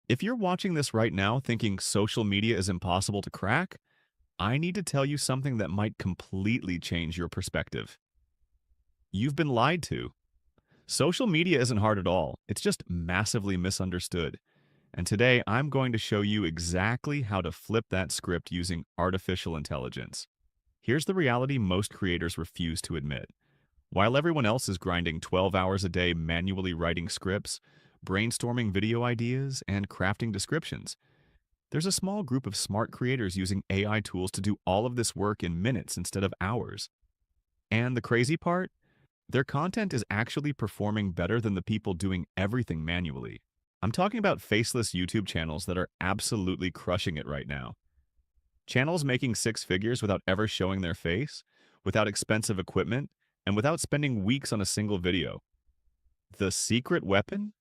If you're watching this right now thinking social media is impossible to crack, I need to tell you something that might completely change your perspective. You've been lied to. Social media isn't hard at all, it's just massively misunderstood. And today I'm going to show you exactly how to flip that script using artificial intelligence. Here's the reality most creators refuse to admit. While everyone else is grinding 12 hours a day manually writing scripts, brainstorming video ideas, and crafting descriptions, there's a small group of smart creators using AI tools to do all of this work in minutes instead of hours. And the crazy part? Their content is actually performing better than the people doing everything manually. I'm talking about faceless YouTube channels that are absolutely crushing it right now. Channels making six figures without ever showing their face, without expensive equipment, and without spending weeks on a single video. The secret weapon?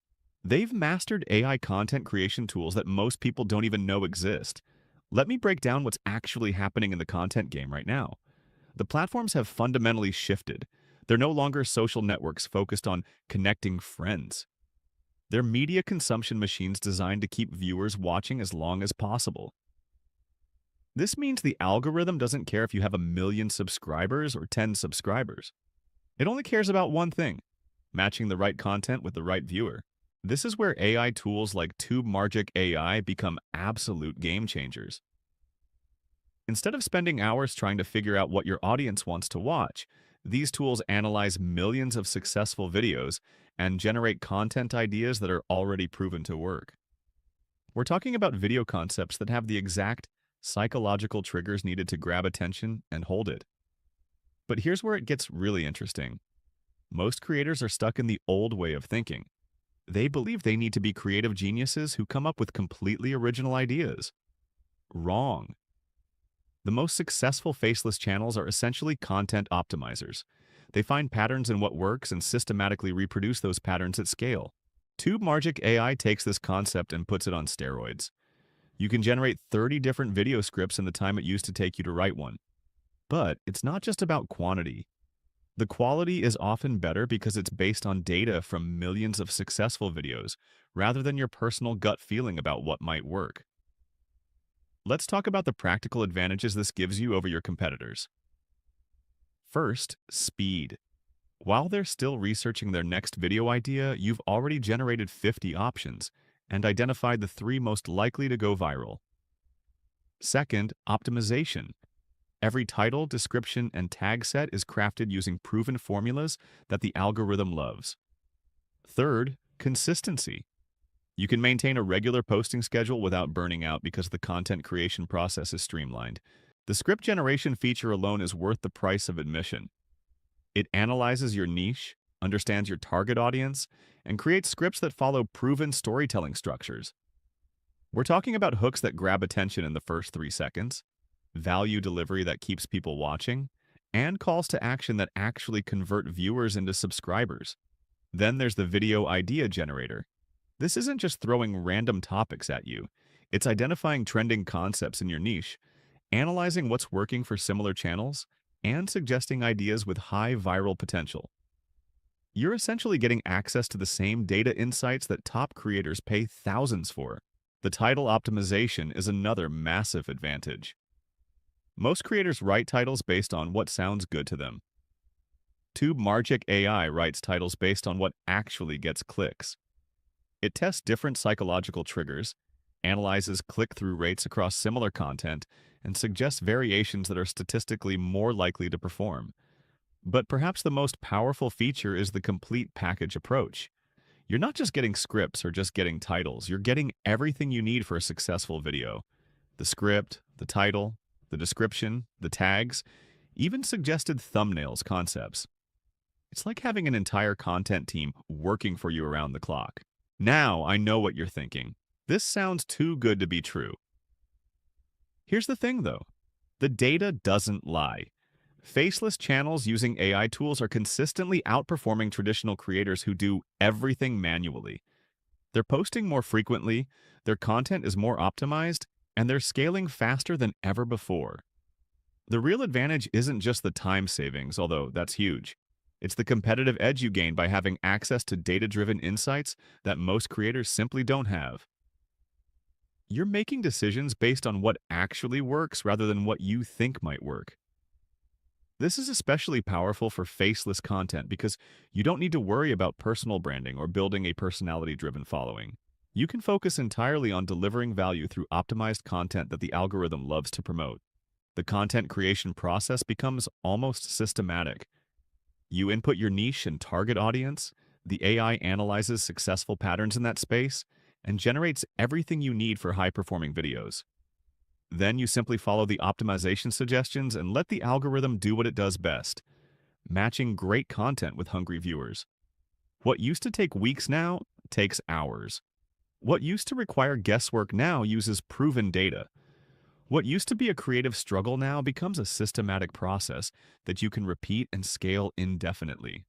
They've mastered AI content creation tools that most people don't even know exist. Let me break down what's actually happening in the content game right now. The platforms have fundamentally shifted. They're no longer social networks focused on connecting friends. They're media consumption machines designed to keep viewers watching as long as possible. This means the algorithm doesn't care if you have a million subscribers or 10 subscribers. It only cares about one thing: matching the right content with the right viewer. This is where AI tools like TubeMagic AI become absolute game changers. Instead of spending hours trying to figure out what your audience wants to watch, these tools analyze millions of successful videos and generate content ideas that are already proven to work. We're talking about video concepts that have the exact psychological triggers needed to grab attention and hold it. But here's where it gets really interesting. Most creators are stuck in the old way of thinking. They believe they need to be creative geniuses who come up with completely original ideas. Wrong. The most successful faceless channels are essentially content optimizers. They find patterns in what works and systematically reproduce those patterns at scale. TubeMagic AI takes this concept and puts it on steroids. You can generate 30 different video scripts in the time it used to take you to write one. But it's not just about quantity. The quality is often better because it's based on data from millions of successful videos, rather than your personal gut feeling about what might work. Let's talk about the practical advantages this gives you over your competitors. First, speed. While they're still researching their next video idea, you've already generated 50 options and identified the three most likely to go viral. Second, optimization. Every title, description, and tag set is crafted using proven formulas that the algorithm loves. Third, consistency. You can maintain a regular posting schedule without burning out because the content creation process is streamlined. The script generation feature alone is worth the price of admission. It analyzes your niche, understands your target audience, and creates scripts that follow proven storytelling structures. We're talking about hooks that grab attention in the first 3 seconds, value delivery that keeps people watching, and calls to action that actually convert viewers into subscribers. Then there's the video idea generator. This isn't just throwing random topics at you. It's identifying trending concepts in your niche, analyzing what's working for similar channels, and suggesting ideas with high viral potential. You're essentially getting access to the same data insights that top creators pay thousands for. The title optimization is another massive advantage. Most creators write titles based on what sounds good to them. TubeMagic AI writes titles based on what actually gets clicks. It tests different psychological triggers, analyzes click-through rates across similar content, and suggests variations that are statistically more likely to perform. But perhaps the most powerful feature is the complete package approach. You're not just getting scripts or just getting titles, you're getting everything you need for a successful video. The script, the title, the description, the tags, even suggested thumbnails concepts. It's like having an entire content team working for you around the clock. Now I know what you're thinking. This sounds too good to be true. Here's the thing though. The data doesn't lie. Faceless channels using AI tools are consistently outperforming traditional creators who do everything manually. They're posting more frequently, their content is more optimized, and they're scaling faster than ever before. The real advantage isn't just the time savings, although that's huge. It's the competitive edge you gain by having access to data-driven insights that most creators simply don't have. You're making decisions based on what actually works rather than what you think might work. This is especially powerful for faceless content because you don't need to worry about personal branding or building a personality-driven following. You can focus entirely on delivering value through optimized content that the algorithm loves to promote. The content creation process becomes almost systematic. You input your niche and target audience, the AI analyzes successful patterns in that space, and generates everything you need for high-performing videos. Then you simply follow the optimization suggestions and let the algorithm do what it does best, matching great content with hungry viewers. What used to take weeks now takes hours. What used to require guesswork now uses proven data. What used to be a creative struggle now becomes a systematic process that you can repeat and scale indefinitely.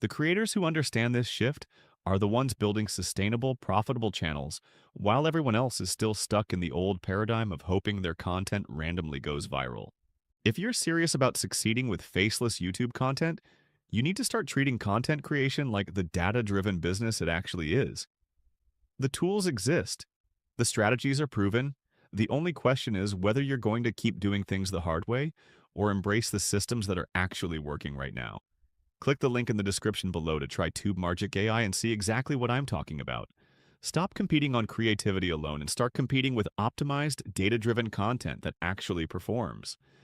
The creators who understand this shift are the ones building sustainable, profitable channels, while everyone else is still stuck in the old paradigm of hoping their content randomly goes viral. If you're serious about succeeding with faceless YouTube content, you need to start treating content creation like the data-driven business it actually is. The tools exist. The strategies are proven. The only question is whether you're going to keep doing things the hard way or embrace the systems that are actually working right now. Click the link in the description below to try TubeMagic AI and see exactly what I'm talking about. Stop competing on creativity alone and start competing with optimized, data-driven content that actually performs.